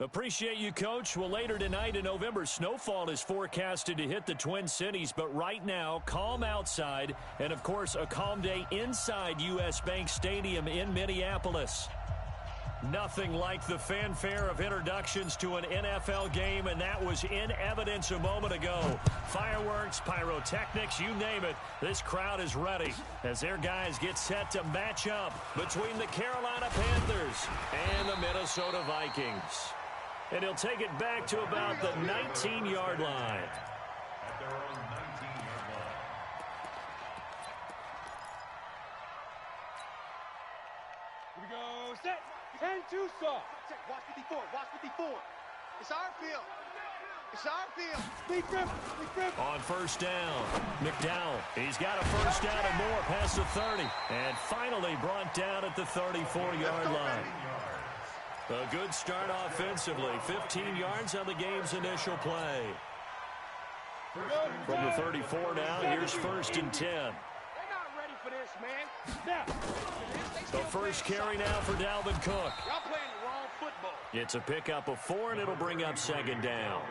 Appreciate you, Coach. Well, later tonight in November, snowfall is forecasted to hit the Twin Cities. But right now, calm outside. And, of course, a calm day inside U.S. Bank Stadium in Minneapolis. Nothing like the fanfare of introductions to an NFL game, and that was in evidence a moment ago. Fireworks, pyrotechnics, you name it. This crowd is ready as their guys get set to match up between the Carolina Panthers and the Minnesota Vikings. And he'll take it back to about the 19-yard line. At their own 19-yard line. Here we go. Set. 10-2 soft. Watch 54. Watch 54. It's our field. It's our field. Lee Griffin. On first down, McDowell. He's got a first down and more past the 30. And finally brought down at the 34-yard line. A good start offensively. 15 yards on the game's initial play. From the 34 now, here's first and 10. They're not ready for this, man. Now. The first carry now for Dalvin Cook. Y'all playing the wrong football. It's a pickup of 4, and it'll bring up second down.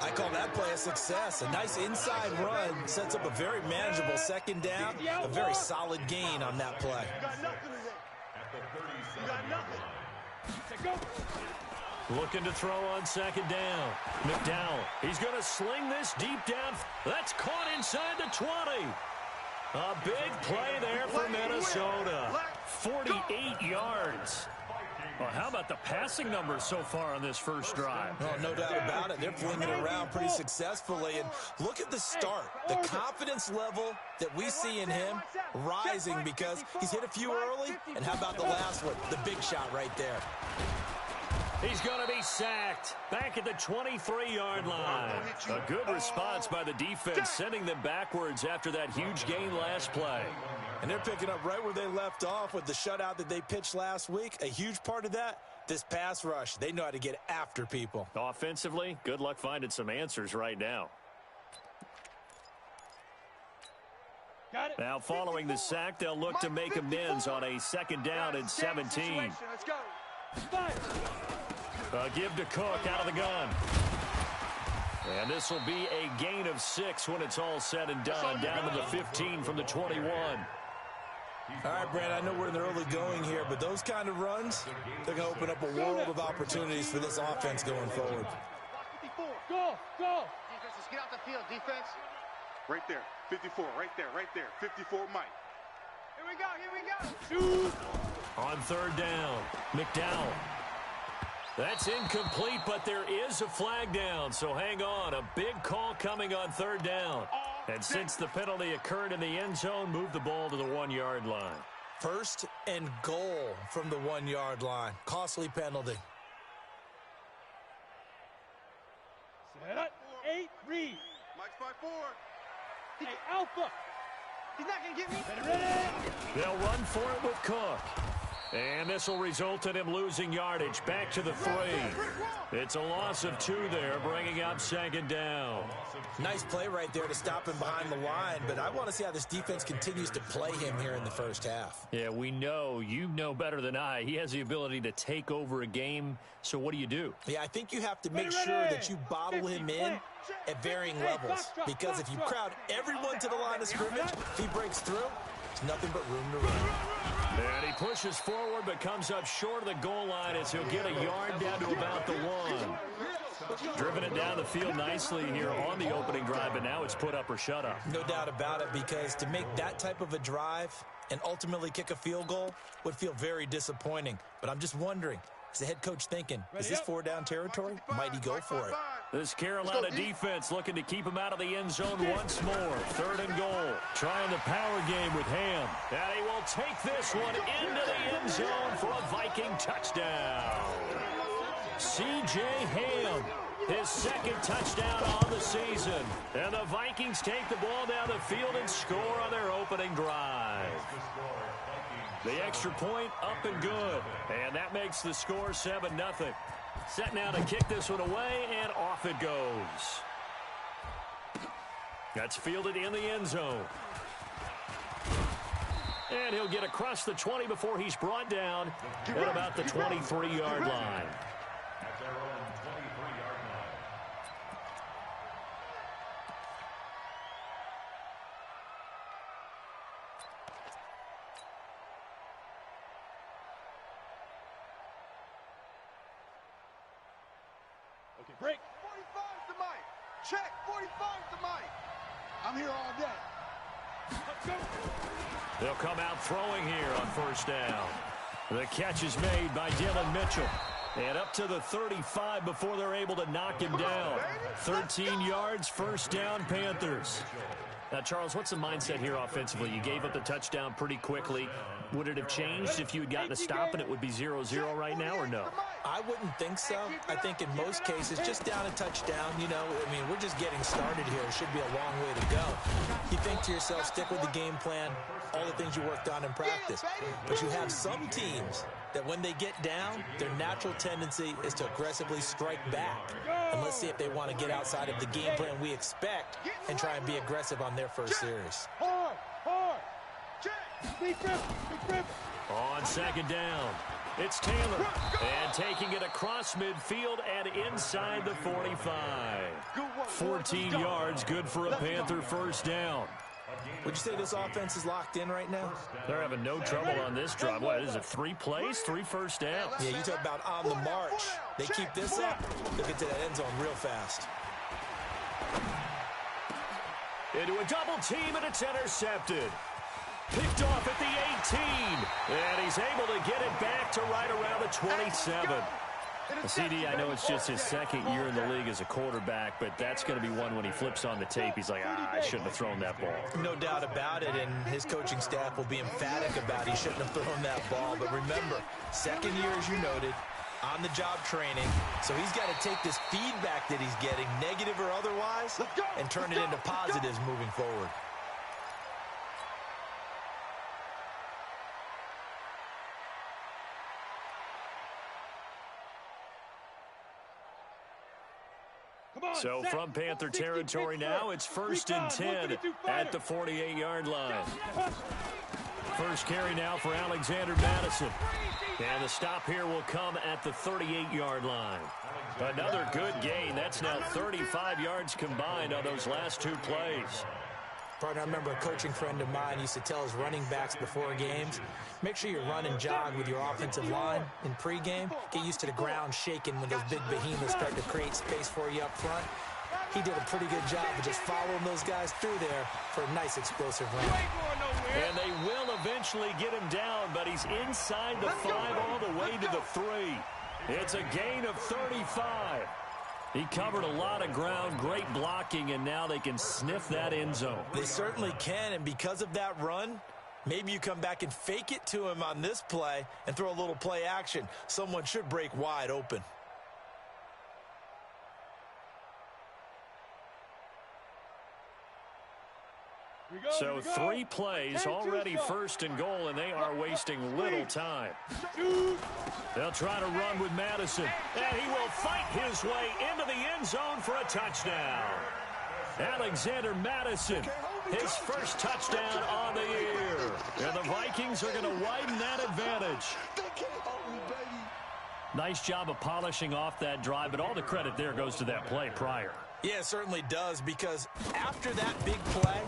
I call that play a success. A nice inside run sets up a very manageable second down. A very solid gain on that play. You got nothing today. At the 37 You got nothing. Looking to throw on second down. McDowell. He's going to sling this deep down. That's caught inside the 20. A big play there for Minnesota. 48 yards. Well, how about the passing numbers so far on this first drive? Oh, no doubt about it. They're flinging it around pretty successfully. And look at the start. The confidence level that we see in him rising because he's hit a few early. And how about the last one? The big shot right there. He's going to be sacked. Back at the 23-yard line. A good response by the defense, sending them backwards after that huge gain last play. And they're picking up right where they left off with the shutout that they pitched last week. A huge part of that, this pass rush. They know how to get after people. Offensively, good luck finding some answers right now. Now following the sack, they'll look to make amends on a second down and 17. Let's go. A give to Cook out of the gun. And this will be a gain of 6 when it's all said and done. Down to the 15 from the 21. All right, Brad, I know we're in the early going here, but those kind of runs, they're going to open up a world of opportunities for this offense going forward. Go. Defense, let's get out the field, defense. Right there. 54, right there. 54, Mike. Here we go. Shoot. On third down, McDowell. That's incomplete, but there is a flag down, so hang on. A big call coming on third down. And since the penalty occurred in the end zone, move the ball to the 1-yard line. First and goal from the 1-yard line. Costly penalty. Set. 8, read. Mike's by 4. Hey, Alpha. He's not going to get me. Ready. They'll run for it with Cook. And this will result in him losing yardage back to the 3. It's a loss of 2 there, bringing up second down. Nice play right there to stop him behind the line, but I want to see how this defense continues to play him here in the first half. Yeah, we know. You know better than I. He has the ability to take over a game, so what do? Yeah, I think you have to make sure that you bottle him in at varying levels, because if you crowd everyone to the line of scrimmage, if he breaks through, there's nothing but room to run. And he pushes forward but comes up short of the goal line as he'll get a yard down to about the 1. Driven it down the field nicely here on the opening drive, but now it's put up or shut up. No doubt about it, because to make that type of a drive and ultimately kick a field goal would feel very disappointing. But I'm just wondering, is the head coach thinking, is this 4-down territory? Might he go for it? This Carolina defense looking to keep him out of the end zone once more. Third and goal. Trying the power game with Ham. And he will take this one into the end zone for a Viking touchdown. C.J. Ham, his second touchdown on the season. And the Vikings take the ball down the field and score on their opening drive. The extra point up and good. And that makes the score 7-0. Set now to kick this one away, and off it goes. That's fielded in the end zone. And he'll get across the 20 before he's brought down at about the 23-yard line. At their break. 45's the mic. Check. 45's the mic. I'm here all day. Let's go. They'll come out throwing here on first down. The catch is made by Dillon Mitchell. And up to the 35 before they're able to knock him down. 13 yards, first down, Panthers. Now, Charles, what's the mindset here offensively? You gave up the touchdown pretty quickly. Would it have changed if you had gotten a stop and it would be 0-0 right now, or no? I wouldn't think so. I think in most cases, just down a touchdown, you know, I mean, we're just getting started here. It should be a long way to go. You think to yourself, stick with the game plan, all the things you worked on in practice. But you have some teams that when they get down, their natural tendency is to aggressively strike back. And let's see if they want to get outside of the game plan we expect and try and be aggressive on their first series. Hard. Big rip. On second down, it's Taylor. And taking it across midfield and inside the 45. 14 yards, good for a Panther first down. Would you say this offense is locked in right now? They're having no trouble on this drive. What is it, 3 plays, 3 first downs? Yeah, you talk about on the march. They keep this up, they'll get to that end zone real fast. Into a double team, and it's intercepted. Picked off at the 18. And he's able to get it back to right around the 27. CD, I know it's just his second year in the league as a quarterback, but that's going to be one when he flips on the tape. He's like, I shouldn't have thrown that ball. No doubt about it, and his coaching staff will be emphatic about he shouldn't have thrown that ball. But remember, second year, as you noted, on-the-job training. So he's got to take this feedback that he's getting, negative or otherwise, and turn it into positives moving forward. So from Panther territory now, it's 1st and 10 at the 48-yard line. First carry now for Alexander Madison. And the stop here will come at the 38-yard line. Another good gain. That's now 35 yards combined on those last 2 plays. Partner, I remember a coaching friend of mine used to tell his running backs before games, make sure you run and jog with your offensive line in pregame. Get used to the ground shaking when those big behemoths start to create space for you up front. He did a pretty good job of just following those guys through there for a nice explosive run. And they will eventually get him down, but he's inside the 5 all the way to the 3. It's a gain of 35. He covered a lot of ground, great blocking, and now they can sniff that end zone. They certainly can, and because of that run, maybe you come back and fake it to him on this play and throw a little play action. Someone should break wide open. So 3 plays, already 1st and goal, and they are wasting little time. They'll try to run with Madison, and he will fight his way into the end zone for a touchdown. Alexander Madison, his first touchdown on the year. And the Vikings are going to widen that advantage. Nice job of polishing off that drive, but all the credit there goes to that play prior. Yeah, it certainly does, because after that big play,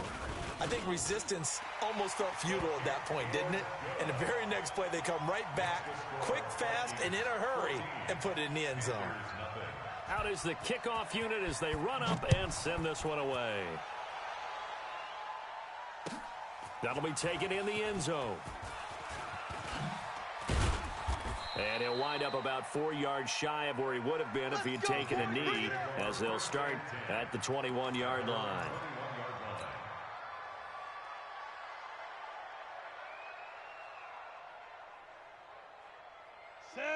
I think resistance almost felt futile at that point, didn't it? And the very next play, they come right back, quick, fast, and in a hurry, and put it in the end zone. Out is the kickoff unit as they run up and send this one away. That'll be taken in the end zone. And he'll wind up about 4 yards shy of where he would have been if he'd taken a knee, as they'll start at the 21-yard line.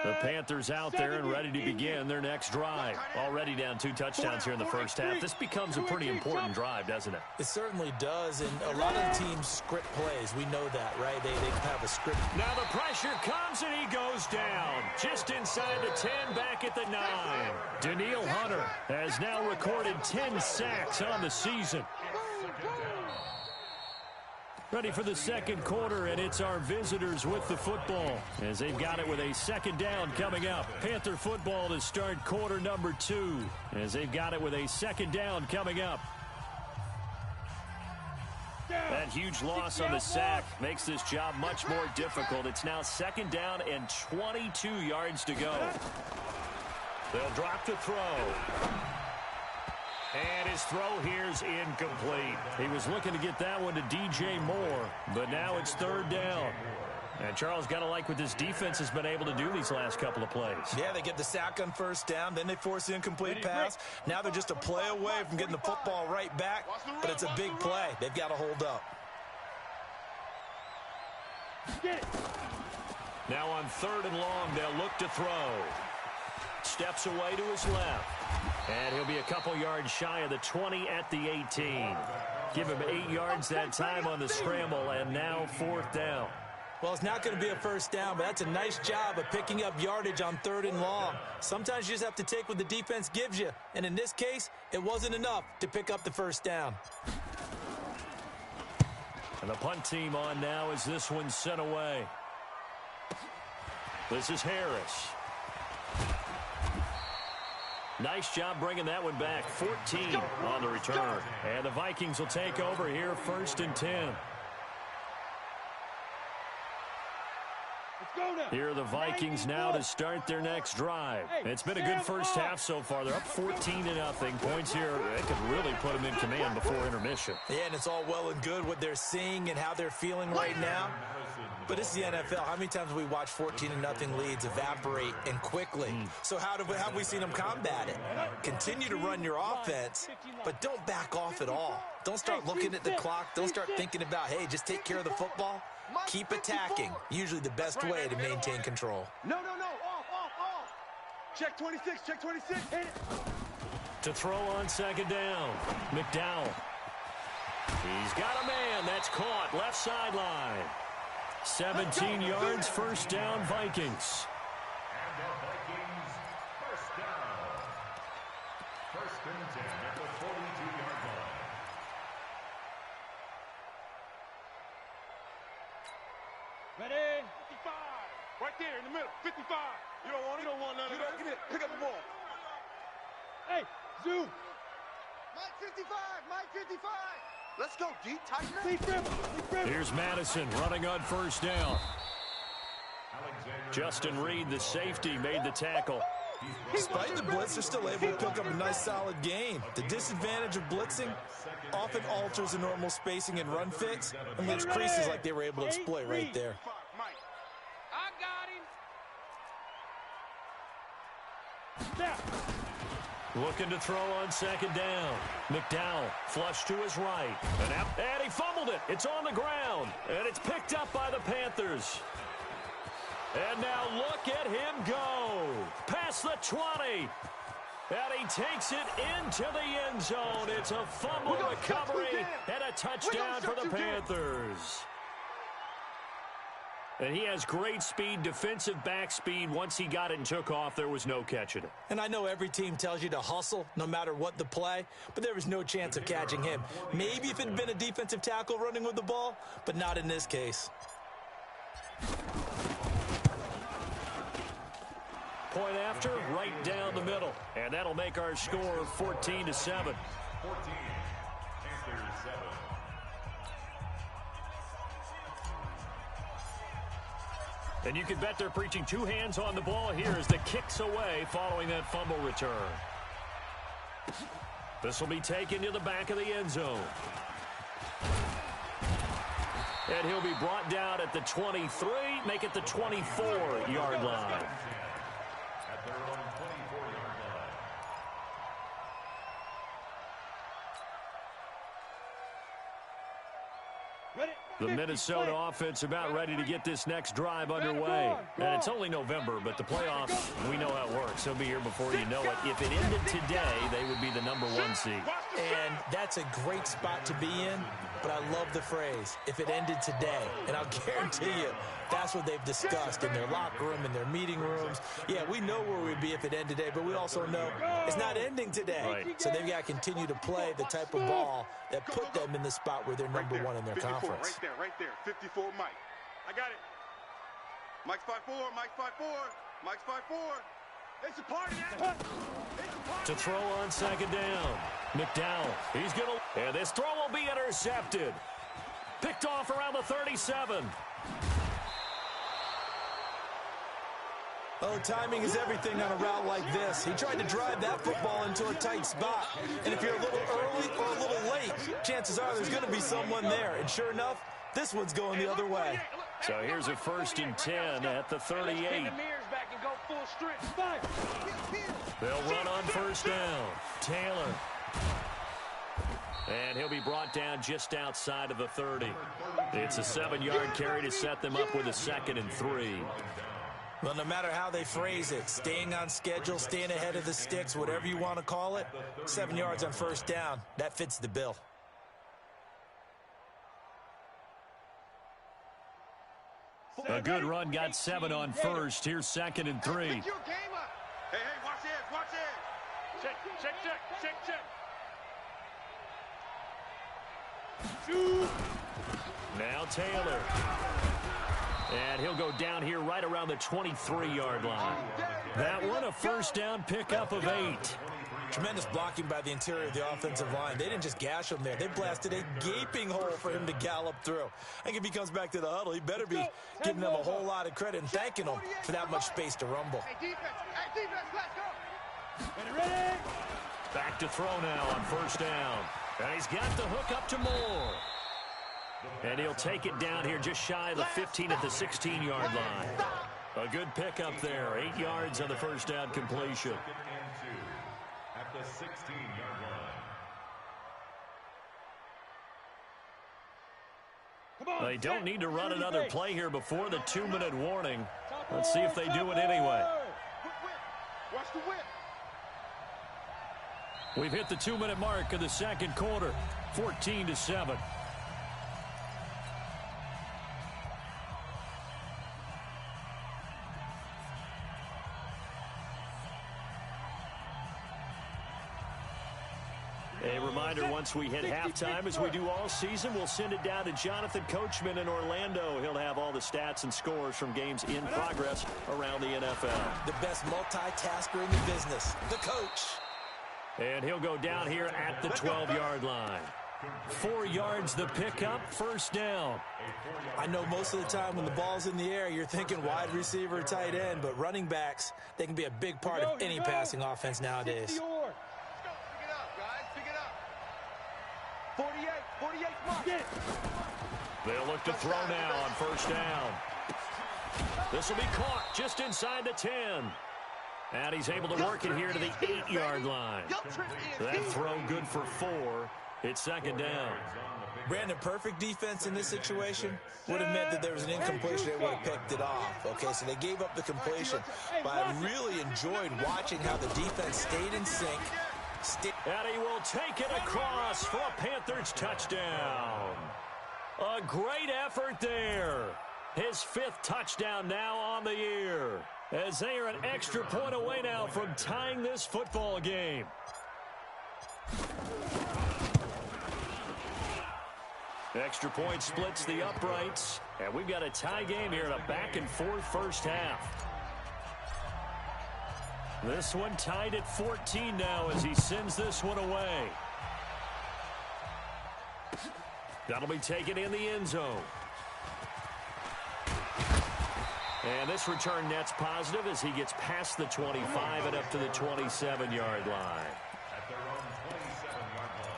The Panthers out there and ready to begin their next drive. Already down 2 touchdowns here in the first half. This becomes a pretty important drive, doesn't it? It certainly does, and a lot of teams script plays. We know that, right? They have a script. Now the pressure comes, and he goes down. Just inside the 10, back at the 9. Danielle Hunter has now recorded 10 sacks on the season. Ready for the second quarter, and it's our visitors with the football as they've got it with a second down coming up. Panther football to start quarter number 2 as they've got it with a second down coming up. That huge loss on the sack makes this job much more difficult. It's now second down and 22 yards to go. They'll drop to throw. And his throw here's incomplete. He was looking to get that one to DJ Moore, but now it's third down. And Charles, got to like what this defense has been able to do these last couple of plays. Yeah, they get the sack on first down, then they force the incomplete pass. Now they're just a play away from getting the football right back, but it's a big play. They've got to hold up. Now on third and long, they'll look to throw. Steps away to his left. And he'll be a couple yards shy of the 20 at the 18. Give him 8 yards that time on the scramble, and now fourth down. Well, it's not going to be a first down, but that's a nice job of picking up yardage on third and long. Sometimes you just have to take what the defense gives you, and in this case, it wasn't enough to pick up the first down. And the punt team on now as this one's sent away. This is Harris. Nice job bringing that one back. 14 on the return. And the Vikings will take over here first and 10. Here are the Vikings now to start their next drive. It's been a good first half so far. They're up 14-0. Points here, they could really put them in command before intermission. Yeah, and it's all well and good what they're seeing and how they're feeling right now. But it's the NFL. How many times have we watched 14-0 leads evaporate and quickly? So how have we seen them combat it? Continue to run your offense, but don't back off at all. Don't start looking at the clock. Don't start thinking about, hey, just take care of the football. Keep attacking. Usually the best way to maintain control. No. Off. Check 26, check 26. Hit it. To throw on second down, McDowell. He's got a man. That's caught. Left sideline. 17 yards, first down, Vikings. And the Vikings, first down. First and 10 at the 42-yard line. Ready? 55. Right there in the middle. 55. You don't want it? You don't want none of that. Get it. Pick up the ball. Hey, zoom. Mike 55, Mike 55. Let's go, D. Tighten up. Lead dribble. Here's Madison running on first down. Justin Reed, the safety, made the tackle. Despite the blitz, they're still able to pick up a nice solid gain. The disadvantage of blitzing often alters the normal spacing and run fits and leaves creases like they were able to exploit right there. Mike. I got him. Snap. Looking to throw on second down. McDowell flush to his right. And he fumbled it. It's on the ground. And it's picked up by the Panthers. And now look at him go. Past the 20. And he takes it into the end zone. It's a fumble recovery and a touchdown for the Panthers. And he has great speed, defensive back speed. Once he got it and took off, there was no catching it. And I know every team tells you to hustle no matter what the play, but there was no chance of catching him. Maybe if it had been a defensive tackle running with the ball, but not in this case. Point after, right down the middle. And that'll make our score 14-7. 14. Panthers 7. And you can bet they're preaching two hands on the ball here as the kick's away following that fumble return. This will be taken to the back of the end zone. And he'll be brought down at the 23, make it the 24-yard line. At their own 24-yard line. Ready? The Minnesota offense about ready to get this next drive underway. And it's only November, but the playoffs, we know how it works. They'll be here before you know it. If it ended today, they would be the #1 seed. And that's a great spot to be in, but I love the phrase, if it ended today. And I'll guarantee you, that's what they've discussed in their locker room, in their meeting rooms. Yeah, we know where we'd be if it ended today, but we also know it's not ending today. Right. So they've got to continue to play the type of ball that put them in the spot where they're #1 in their 54, conference. Right there. 54, Mike. I got it. Mike's 5'4", Mike's 5'4", Mike's 5'4". It's a party, man. To throw on second down. McDowell, he's going to, and this throw will be intercepted. Picked off around the 37. Oh, timing is everything on a route like this. He tried to drive that football into a tight spot. And if you're a little early or a little late, chances are there's going to be someone there. And sure enough, this one's going the other way. So here's a 1st and 10 at the 38. They'll run on 1st down. Taylor. And he'll be brought down just outside of the 30. It's a 7-yard carry to set them up with a 2nd and 3. Well, no matter how they phrase it, staying on schedule, staying ahead of the sticks, whatever you want to call it, 7 yards on 1st down, that fits the bill. A good run got 7 on 1st. Here's 2nd and 3. Hey, watch it. Check. Now Taylor. And he'll go down here right around the 23-yard line. That one a 1st down pickup of 8. Tremendous blocking by the interior of the offensive line. They didn't just gash him there. They blasted a gaping hole for him to gallop through. I think if he comes back to the huddle, he better be giving them a whole lot of credit and thanking them for that much space to rumble. Hey, defense, let's go. Ready? Back to throw now on 1st down. And he's got the hook up to Moore. And he'll take it down here just shy of the 15 at the 16-yard line. A good pickup there. 8 yards on the 1st down completion. At the 16-yard line. They don't need to run another play here before the 2-minute warning. Let's see if they do it anyway. Watch the whip. We've hit the 2-minute mark of the 2nd quarter. 14-7. A reminder, once we hit halftime, as we do all season, we'll send it down to Jonathan Coachman in Orlando. He'll have all the stats and scores from games in progress around the NFL. The best multitasker in the business, the coach. And he'll go down here at the 12-yard line. 4 yards the pickup, 1st down. I know most of the time when the ball's in the air, you're thinking wide receiver, tight end, but running backs, they can be a big part of any passing offense nowadays. 48 mark. They'll look to throw now on 1st down. This will be caught just inside the 10. And he's able to work it here to the 8-yard line. That throw good for 4. It's 2nd down. Brandon, perfect defense in this situation would have meant that there was an incompletion. They would have picked it off. Okay, so they gave up the completion. But I really enjoyed watching how the defense stayed in sync. And he will take it across for a Panthers touchdown. A great effort there. His 5th touchdown now on the year, as they are an extra point away now from tying this football game. Extra point splits the uprights, and we've got a tie game here in a back-and-forth first half. This one tied at 14 now as he sends this one away. That'll be taken in the end zone. And this return net's positive as he gets past the 25 and up to the 27-yard line. At their own 27-yard line.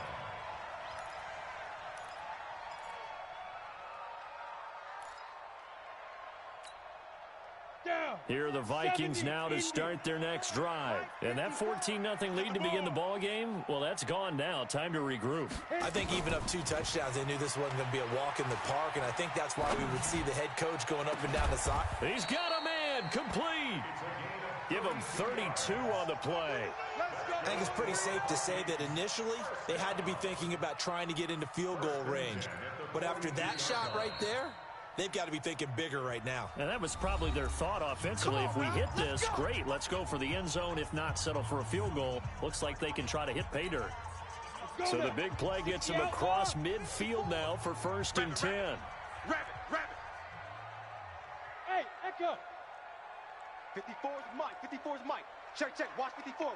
Here are the Vikings now to start their next drive. And that 14-0 lead to begin the ball game, well, that's gone now. Time to regroup. I think even up 2 touchdowns, they knew this wasn't going to be a walk in the park, and I think that's why we would see the head coach going up and down the side. He's got a man complete. Give him 32 on the play. I think it's pretty safe to say that initially they had to be thinking about trying to get into field goal range. But after that shot right there, they've got to be thinking bigger right now. And that was probably their thought offensively. If we hit this, great. Let's go for the end zone. If not, settle for a field goal. Looks like they can try to hit pay dirt. So the big play gets them across midfield now for 1st and 10. Rabbit. Hey, Echo. 54's Mike. Check. Watch 54.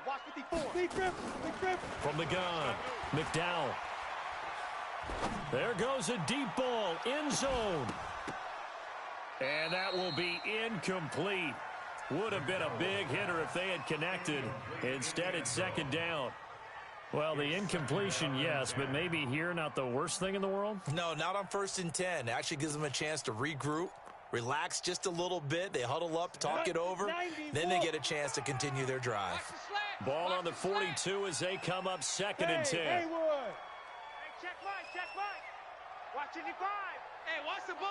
Big grip. From the gun, McDowell. There goes a deep ball, end zone. And that will be incomplete. Would have been a big hitter if they had connected. Instead, it's second down. Well, the incompletion, yes, but maybe here not the worst thing in the world? No, not on 1st and 10. Actually gives them a chance to regroup, relax just a little bit. They huddle up, talk it over, then they get a chance to continue their drive. Ball on the 42 as they come up 2nd and 10. Haywood. Hey, check Mike. Watch 55. Hey, watch the ball.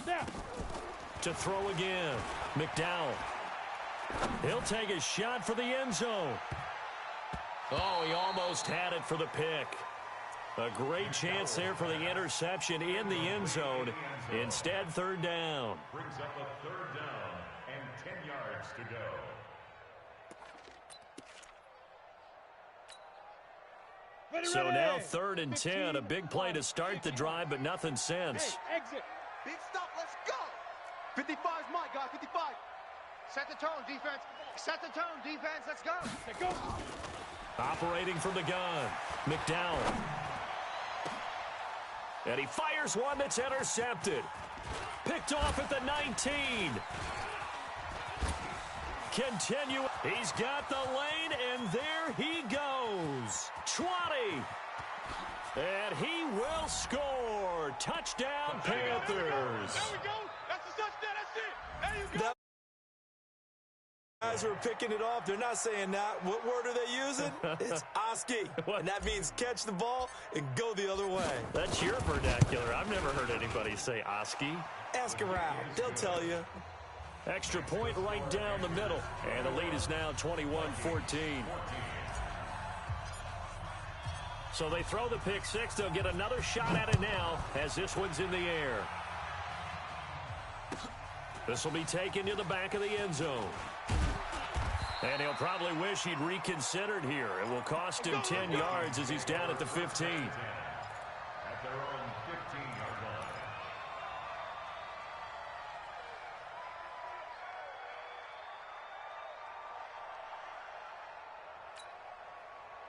Snap. To throw again, McDowell. He'll take a shot for the end zone. Oh, he almost had it for the pick. A great chance there for the interception in the end zone. Instead, 3rd down. Brings up a 3rd down and 10 yards to go. So now 3rd and 10, a big play to start the drive, but nothing since. Hey, exit. Big stop. Let's go. 55's Mike, guys. 55. Set the tone, defense. Let's go. Let's go. Operating from the gun, McDowell. And he fires one that's intercepted. Picked off at the 19. Continue. He's got the lane, and there he goes. 20. And he will score. Touchdown, Panthers. There we go. That's the touchdown. That's it. There you go. Guys who are picking it off, they're not saying that. What word are they using? It's Oski. And that means catch the ball and go the other way. That's your vernacular. I've never heard anybody say Oski. Ask around. They'll tell you. Extra point right down the middle. And the lead is now 21-14. So they throw the pick six. They'll get another shot at it now as this one's in the air. This will be taken to the back of the end zone. And he'll probably wish he'd reconsidered here. It will cost him 10 yards as he's down at the 15. At their own 15-yard line.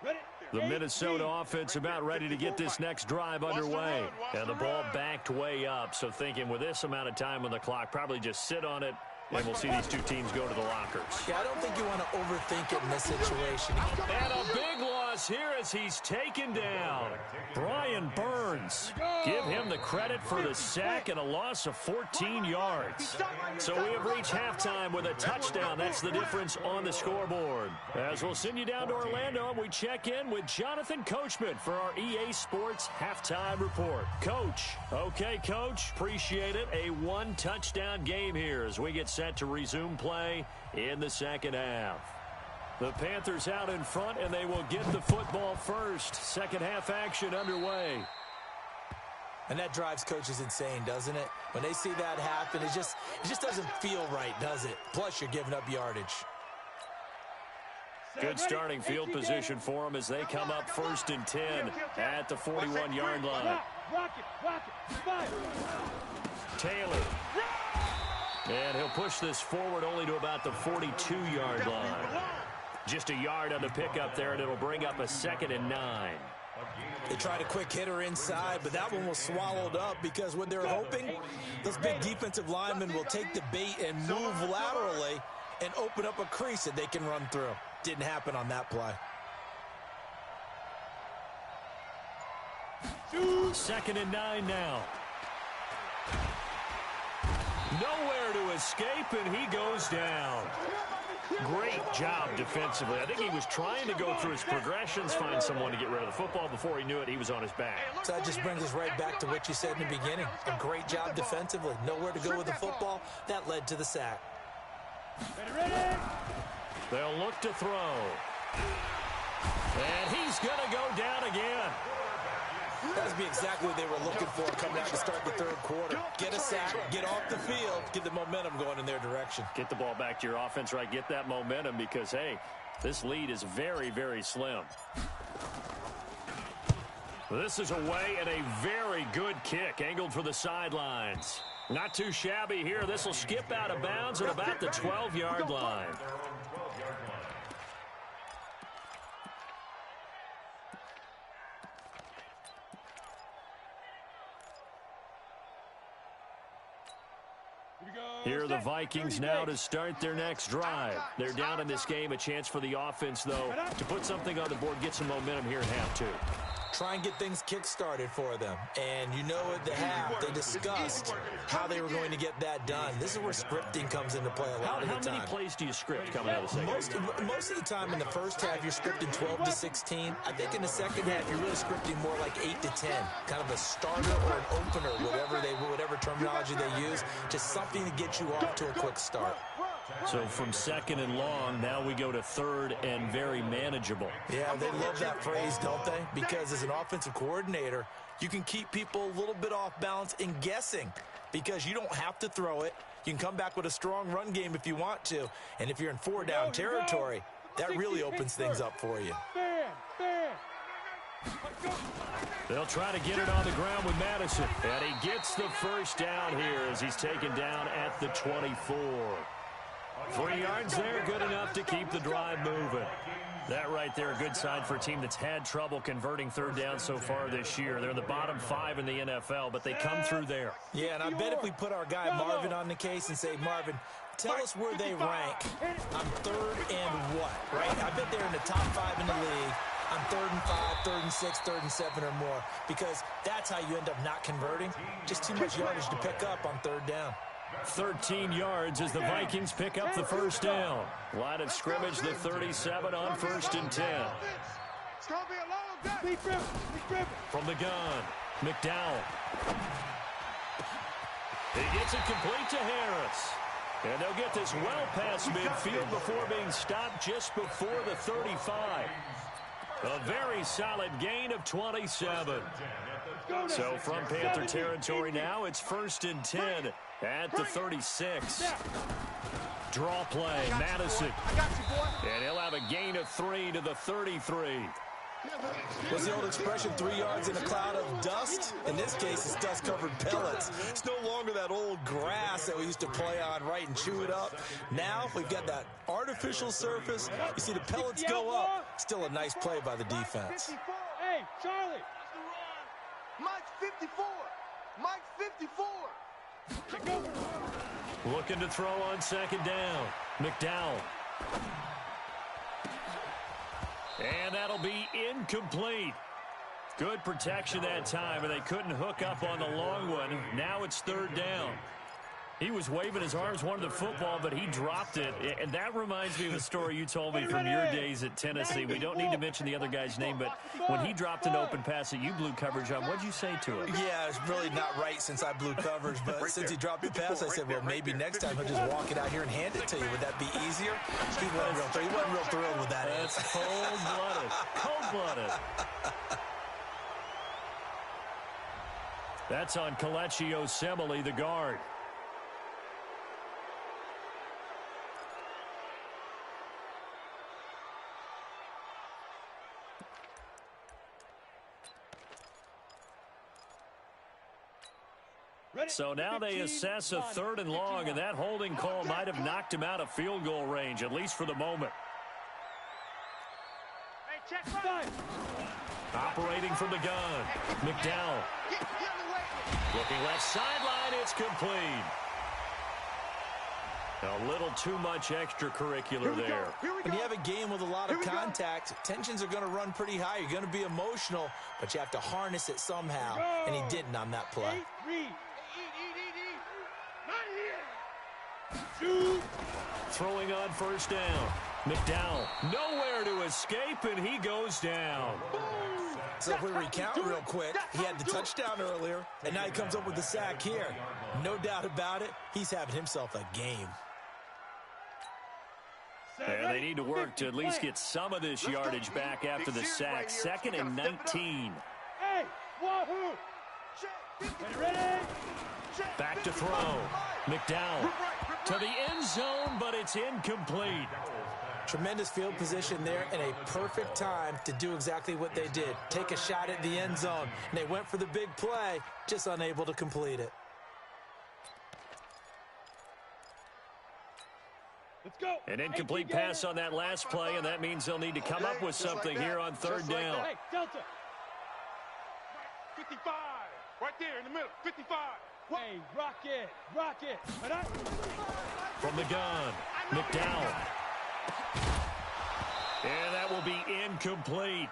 Ready. The Minnesota offense about ready to get this next drive underway. And the ball backed way up. So thinking with this amount of time on the clock, probably just sit on it, and we'll see these two teams go to the lockers. Yeah, I don't think you want to overthink it in this situation. And a big loss here as he's taken down. Brian Burns. Give him the credit for the sack and a loss of 14 yards. So we have reached halftime with a touchdown. That's the difference on the scoreboard. As we'll send you down to Orlando, and we check in with Jonathan Coachman for our EA Sports Halftime Report. Coach. Okay, Coach. Appreciate it. A one-touchdown game here as we get set to resume play in the second half. The Panthers out in front, and they will get the football first. Second half action underway. And that drives coaches insane, doesn't it? When they see that happen, it just doesn't feel right, does it? Plus, you're giving up yardage. Good starting field position for them as they come up 1st and 10 at the 41-yard line. Rock it. Fire. Taylor. And he'll push this forward only to about the 42-yard line. Just a yard on the pickup there, and it'll bring up a 2nd and 9. They tried a quick hitter inside, but that one was swallowed up because when they're hoping, those big defensive linemen will take the bait and move laterally and open up a crease that they can run through. Didn't happen on that play. 2nd and 9 now. Nowhere to escape, and he goes down. Great job defensively. I think he was trying to go through his progressions, find someone to get rid of the football. Before he knew it, he was on his back. So that just brings us right back to what you said in the beginning. A great job defensively. Nowhere to go with the football. That led to the sack. Ready. They'll look to throw. And he's going to go down again. That would be exactly what they were looking for coming out to start the third quarter. Get a sack, get off the field, get the momentum going in their direction. Get the ball back to your offense, right? Get that momentum because, hey, this lead is very, very slim. This is away and a very good kick angled for the sidelines. Not too shabby here. This will skip out of bounds at about the 12-yard line. Here are the Vikings now to start their next drive. They're down in this game. A chance for the offense, though, to put something on the board, get some momentum here in half two. Try and get things kick-started for them. And you know at the half, they discussed how they were going to get that done. This is where scripting comes into play a lot of the time. How many plays do you script coming out of the second? Most of the time in the first half, you're scripting 12 to 16. I think in the second half, you're really scripting more like 8 to 10. Kind of a starter or an opener, whatever terminology they use. Just something to get you off to a quick start. So from second and long, now we go to third and very manageable. Yeah, they love that phrase, don't they? Because as an offensive coordinator, you can keep people a little bit off balance in guessing because you don't have to throw it. You can come back with a strong run game if you want to. And if you're in four-down territory, that really opens things up for you. They'll try to get it on the ground with Madison. And he gets the first down here as he's taken down at the 24. 3 yards there, good enough to keep the drive moving. That right there, a good sign for a team that's had trouble converting third down so far this year. They're in the bottom 5 in the NFL, but they come through there. Yeah, and I bet if we put our guy Marvin on the case and say, Marvin, tell us where they rank on third and what, right? I bet they're in the top 5 in the league on 3rd and 5, 3rd and 6, 3rd and 7 or more, because that's how you end up not converting. Just too much yardage to pick up on third down. 13 yards as the Vikings pick up the first down. Line of scrimmage, the 37 on 1st and 10. It's going to be a long day. From the gun, McDowell. He gets it complete to Harris. And they'll get this well past midfield before being stopped just before the 35. A very solid gain of 27. So from Panther territory now, it's 1st and 10 at the 36. Draw play, Madison. And he'll have a gain of 3 to the 33. What's the old expression, 3 yards in a cloud of dust? In this case, it's dust-covered pellets. It's no longer that old grass that we used to play on, right, and chew it up. Now we've got that artificial surface. You see the pellets go up. Still a nice play by the defense. Hey, Charlie. Mike's 54. Mike's 54. Looking to throw on second down. McDowell. And that'll be incomplete. Good protection that time, and they couldn't hook up on the long one. Now it's 3rd down. He was waving his arms, wanted the football, but he dropped it. And that reminds me of a story you told me from your days at Tennessee. We don't need to mention the other guy's name, but when he dropped an open pass that you blew coverage on, what'd you say to him? Yeah, it's really not right since I blew coverage, but since he dropped the pass, I said, well, maybe next time he'll just walk it out here and hand it to you. Would that be easier? He wasn't real thrilled with that. That's cold-blooded. Cold-blooded. That's on Kelechi Osemele, the guard. So now they assess a 3rd and long, and that holding call might have knocked him out of field goal range, at least for the moment. Operating from the gun, McDowell. Looking left sideline, it's complete. A little too much extracurricular there. When you have a game with a lot of contact, tensions are going to run pretty high. You're going to be emotional, but you have to harness it somehow, and he didn't on that play. Throwing on 1st down. McDowell nowhere to escape, and he goes down. So if we recount real quick, he had the touchdown earlier, and now he comes up with the sack here. No doubt about it, he's having himself a game. And they need to work to at least get some of this yardage back after the sack. 2nd and 19. Hey, wahoo! Back to throw. McDowell to the end zone, but it's incomplete. Tremendous field position there and a perfect time to do exactly what they did. Take a shot at the end zone. And they went for the big play, just unable to complete it. Let's go. An incomplete pass on that last play, and that means they'll need to come up with something here on 3rd down. Hey, Delta. 55. Right there in the middle. 55. Hey, rock it, rock it. From the gun, McDowell. And that will be incomplete.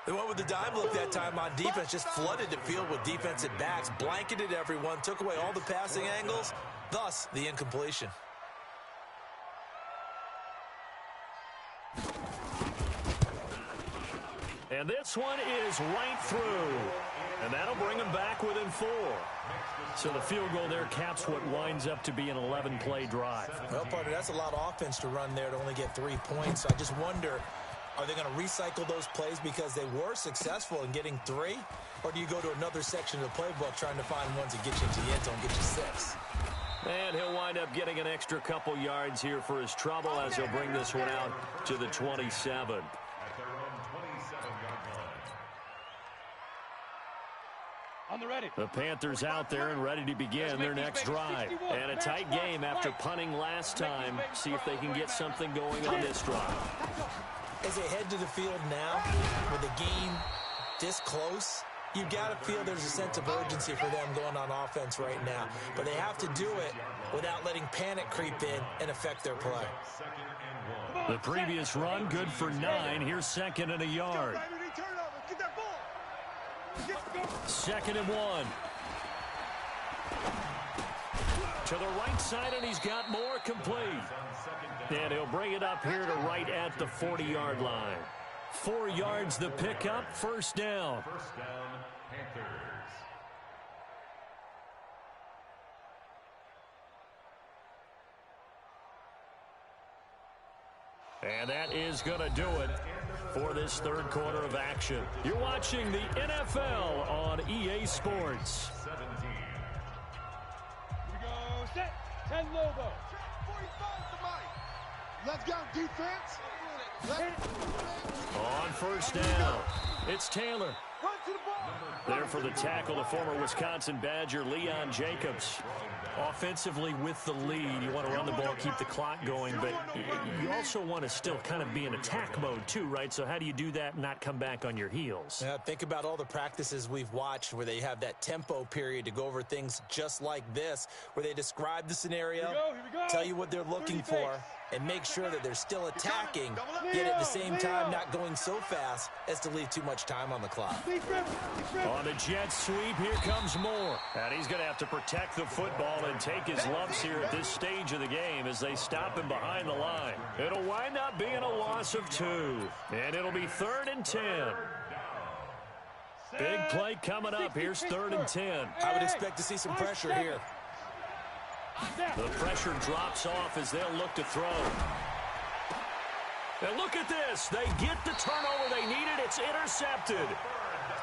They went with the dime look that time on defense, just flooded the field with defensive backs, blanketed everyone, took away all the passing angles, thus the incompletion. And this one is right through. And that'll bring them back within 4. So the field goal there caps what winds up to be an 11-play drive. Well, partner, that's a lot of offense to run there to only get 3 points. So I just wonder, are they going to recycle those plays because they were successful in getting 3? Or do you go to another section of the playbook trying to find ones that get you into the end zone, get you 6? And he'll wind up getting an extra couple yards here for his trouble as he'll bring this one out to the 27. On the ready. The Panthers out there and ready to begin their next drive. And a tight game after punting last time. See if they can get something going on this drive. As they head to the field now, with the game this close, you got to feel there's a sense of urgency for them going on offense right now. But they have to do it without letting panic creep in and affect their play. The previous run, good for 9. Here's 2nd and a yard. Second and 1. To the right side, and he's got more, complete. And he'll bring it up here to right at the 40-yard line. 4 yards the pickup, first down. First down, Panthers. And that is going to do it for this third quarter of action. You're watching the NFL on EA Sports. 17. Here we go, set, 10 Lobo. Let's go, defense. On first down, it's Taylor. Run to the ball. There for the tackle, the former Wisconsin Badger, Leon Jacobs. Offensively with the lead, you want to run the ball, keep the clock going, but you also want to still kind of be in attack mode too, right? So how do you do that and not come back on your heels? Yeah, think about all the practices we've watched where they have that tempo period to go over things just like this, where they describe the scenario, Here we go. tell you what they're looking for, and make sure that they're still attacking, yet at the same time not going so fast as to leave too much time on the clock. On the jet sweep, here comes Moore. And he's going to have to protect the football and take his lumps here at this stage of the game as they stop him behind the line. It'll wind up being a loss of 2. And it'll be 3rd and 10. Big play coming up. Here's 3rd and 10. I would expect to see some pressure here. The pressure drops off as they'll look to throw. And look at this. They get the turnover they needed. It's intercepted.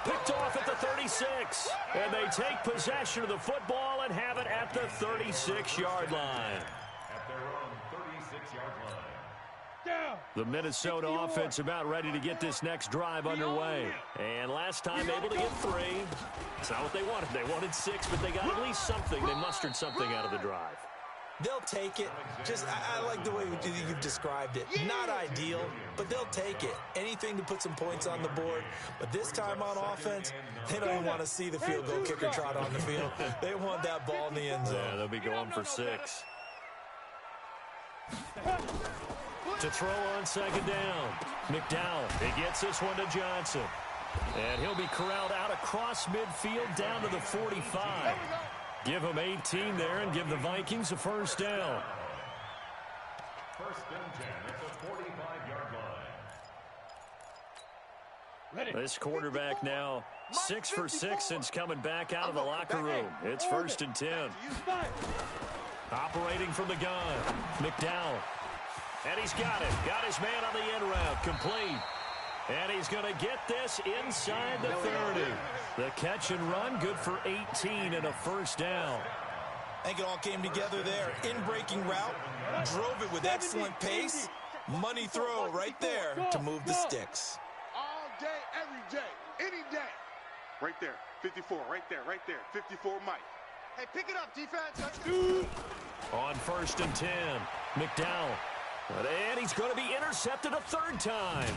Picked off at the 36. And they take possession of the football and have it at the 36-yard line. At their own 36-yard line. Down. The Minnesota offense about ready to get this next drive underway. And last time able to get 3. It's not what they wanted. They wanted 6, but they got at least something. They mustered something out of the drive. They'll take it. Just, I like the way you've described it. Not ideal, but they'll take it. Anything to put some points on the board. But this time on offense, they don't even want to see the field goal kicker trot on the field. They want that ball in the end zone. Yeah, they'll be going for 6. To throw on 2nd down. McDowell, he gets this one to Johnson. And he'll be corralled out across midfield down to the 45. Give them 18 there and give the Vikings a first down. First and 10 at the 45-yard line. Ready. This quarterback now 6 for 6 since coming back out of the locker room. It's 1st and 10. Operating from the gun, McDowell. And he's got it. Got his man on the end route. Complete. And he's going to get this inside the 30. The catch and run, good for 18 and a first down. I think it all came together there. In-breaking route, drove it with excellent pace. Money throw right there to move the sticks. All day, every day, any day. Right there, 54, right there, 54 Mike. Hey, pick it up, defense. Let's go. On 1st and 10, McDowell. And he's going to be intercepted a 3rd time.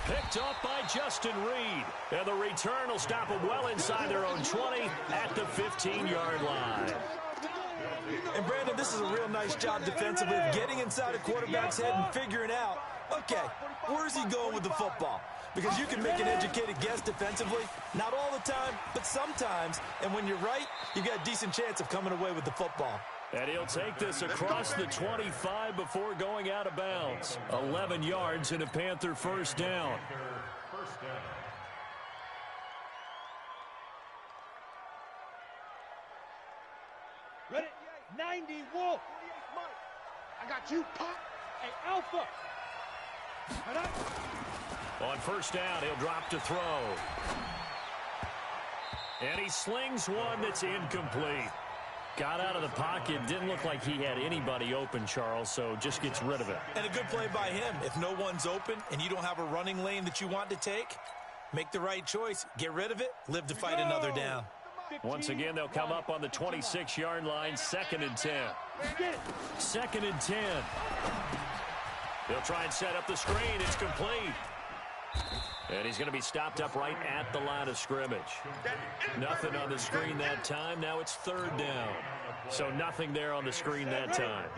Picked off by Justin Reed. And the return will stop them well inside their own 20 at the 15-yard line. And, Brandon, this is a real nice job defensively of getting inside a quarterback's head and figuring out, okay, where's he going with the football? Because you can make an educated guess defensively, not all the time, but sometimes. And when you're right, you've got a decent chance of coming away with the football. And he'll take this across the 25 before going out of bounds. 11 yards and a Panther first down. Ready? 90 Wolf. I got you, Pop. Hey, Alpha. On first down, he'll drop to throw. And he slings one that's incomplete. Got out of the pocket. Didn't look like he had anybody open, Charles, so just gets rid of it. And a good play by him. If no one's open and you don't have a running lane that you want to take, make the right choice. Get rid of it. Live to fight another down. Once again, they'll come up on the 26-yard line, 2nd and 10. 2nd and 10. They'll try and set up the screen. It's complete. And he's going to be stopped up right at the line of scrimmage. Nothing on the screen that time. Now it's 3rd down. So nothing there on the screen that time.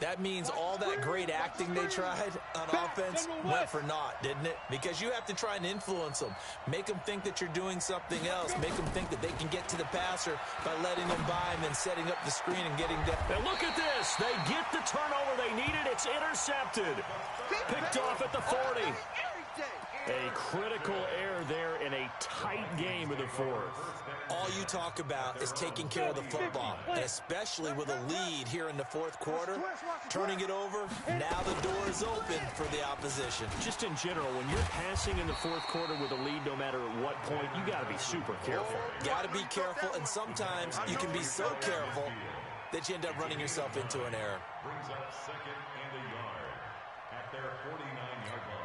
That means all that great acting they tried on offense went for naught, didn't it? Because you have to try and influence them. Make them think that you're doing something else. Make them think that they can get to the passer by letting them by and then setting up the screen and getting down. And look at this. They get the turnover they needed. It's intercepted. Picked off at the 40. A critical error there in a tight game of the 4th. All you talk about is taking care of the football, and especially with a lead here in the 4th quarter, turning it over, now the door is open for the opposition. Just in general, when you're passing in the 4th quarter with a lead, no matter at what point, you got to be super careful. Got to be careful, and sometimes you can be so careful that you end up running yourself into an error. Brings up 2nd and a yard at their 49-yard line.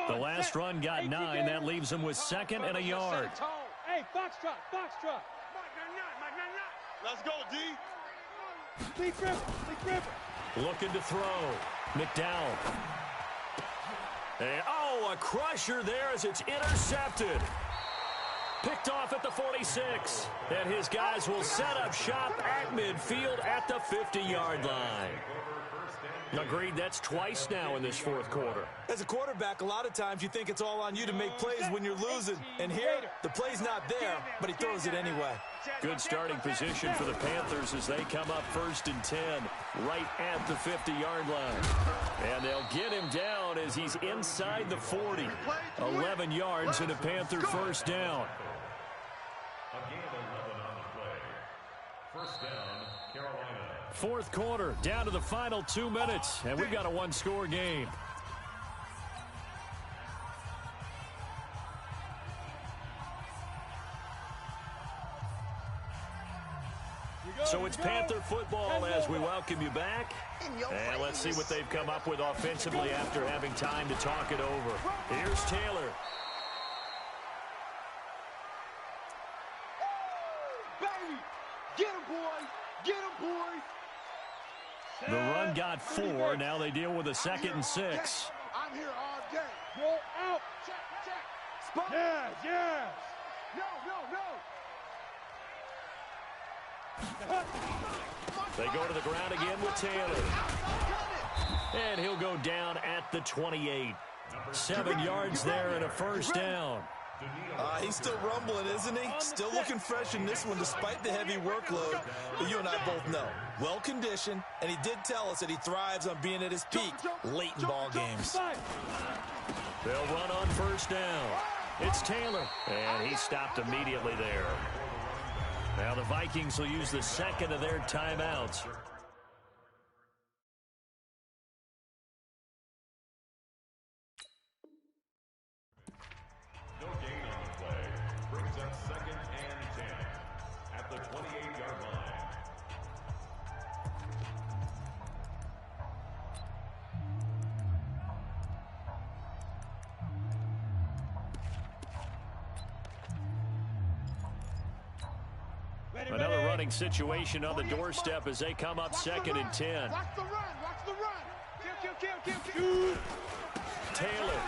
The last run got 9. That leaves them with 2nd and a yard. Hey, Foxtrot, Foxtrot. Let's go, D. Lee Griffin. Looking to throw. McDowell. And, a crusher there as it's intercepted. Picked off at the 46. And his guys will set up shop at midfield at the 50-yard line. Agreed, that's twice now in this 4th quarter. As a quarterback, a lot of times you think it's all on you to make plays when you're losing. And here, the play's not there, but he throws it anyway. Good starting position for the Panthers as they come up 1st and 10 right at the 50-yard line. And they'll get him down as he's inside the 40. 11 yards and a Panther first down. Again, 11 on the play. First down, Carolina. 4th quarter, down to the final 2 minutes, and we've got a one-score game. So it's Panther football as we welcome you back. And let's see what they've come up with offensively after having time to talk it over. Here's Taylor. Baby, get him, boy. Get him, boy. The run got 4. Now they deal with a 2nd and 6. I'm here all day. Roll out. Check. Spot. Yes. No. They go to the ground again with Taylor. And he'll go down at the 28. 7 yards there and a first down. He's still rumbling, isn't he? Still looking fresh in this one despite the heavy workload. But you and I both know, well-conditioned, and he did tell us that he thrives on being at his peak late in ball games. They'll run on first down. It's Taylor, and he stopped immediately there. Now the Vikings will use the 2nd of their timeouts. No gain on the play. Brings up 2nd and 10 at the 28-yard line. Another running situation on the doorstep as they come up 2nd and 10. Watch the run. Kill. Taylor.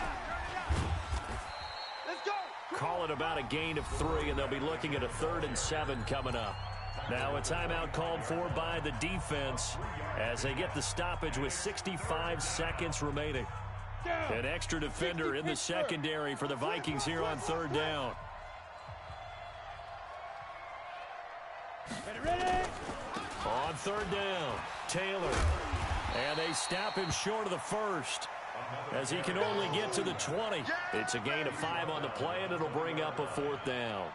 Let's go. Call it about a gain of 3, and they'll be looking at a 3rd and 7 coming up. Now a timeout called for by the defense as they get the stoppage with 65 seconds remaining. An extra defender in the secondary for the Vikings here on 3rd down. Ready? On 3rd down, Taylor. And they stop him short of the 1st as he can only get to the 20. It's a gain of 5 on the play, and it'll bring up a 4th down.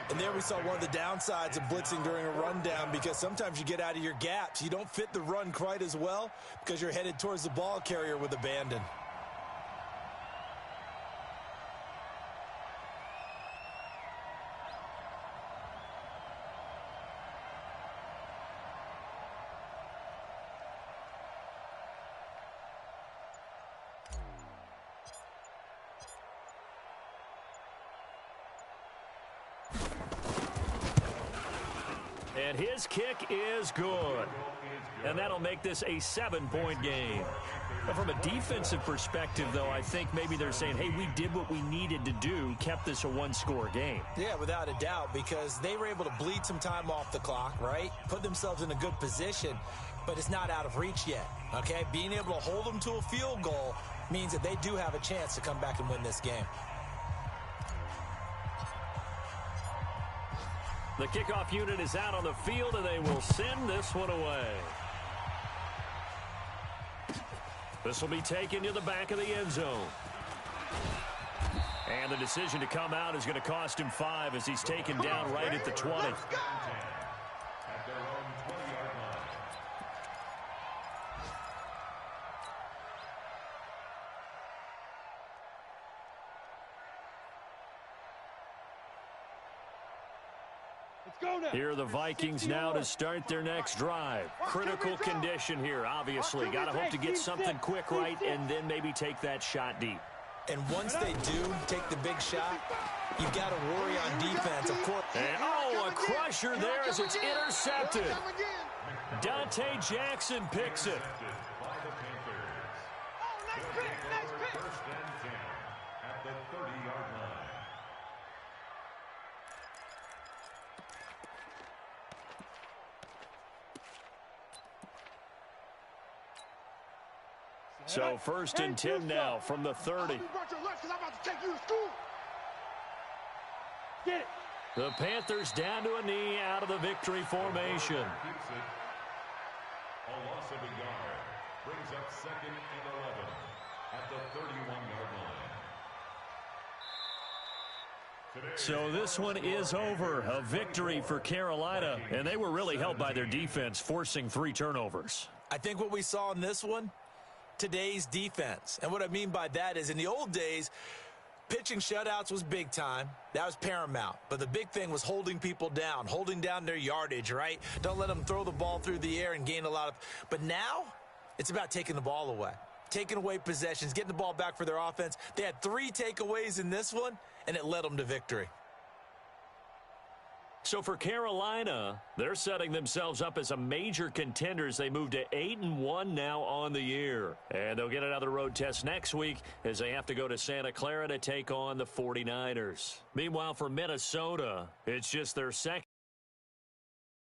And there we saw one of the downsides of blitzing during a rundown, because sometimes you get out of your gaps. You don't fit the run quite as well because you're headed towards the ball carrier with abandon. And his kick is good. And that'll make this a 7-point game. But from a defensive perspective, though, I think maybe they're saying, hey, we did what we needed to do, kept this a 1-score game. Yeah, without a doubt, because they were able to bleed some time off the clock, right? Put themselves in a good position, but it's not out of reach yet, okay? Being able to hold them to a field goal means that they do have a chance to come back and win this game. The kickoff unit is out on the field, and they will send this one away. This will be taken to the back of the end zone. And the decision to come out is going to cost him 5 as he's taken down right at the 20. At their own 20-yard line. Let's go now. Here are the Vikings now to start their next drive. Critical condition here, obviously. Got to hope to get something quick right and then maybe take that shot deep. And once they do take the big shot, you've got to worry on defense, of course. And, a crusher there as it's intercepted. Dante Jackson picks it. By the Panthers. First and 10 at the 30-yard line. So 1st and 10 now from the 30. Get it. The Panthers down to a knee out of the victory formation. Keeps it. A loss of a yard. Brings up 2nd and 11 at the 31-yard line. So this one is over. A victory for Carolina, and they were really helped by their defense, forcing 3 turnovers. I think what we saw in this one, today's defense. And what I mean by that is in the old days, pitching shutouts was big time. That was paramount. But the big thing was holding people down, holding down their yardage, right? Don't let them throw the ball through the air and gain a lot of. But now it's about taking the ball away, taking away possessions, getting the ball back for their offense. They had 3 takeaways in this one, and it led them to victory. So for Carolina, they're setting themselves up as a major contender as they move to 8-1 now on the year. And they'll get another road test next week as they have to go to Santa Clara to take on the 49ers. Meanwhile, for Minnesota, it's just their second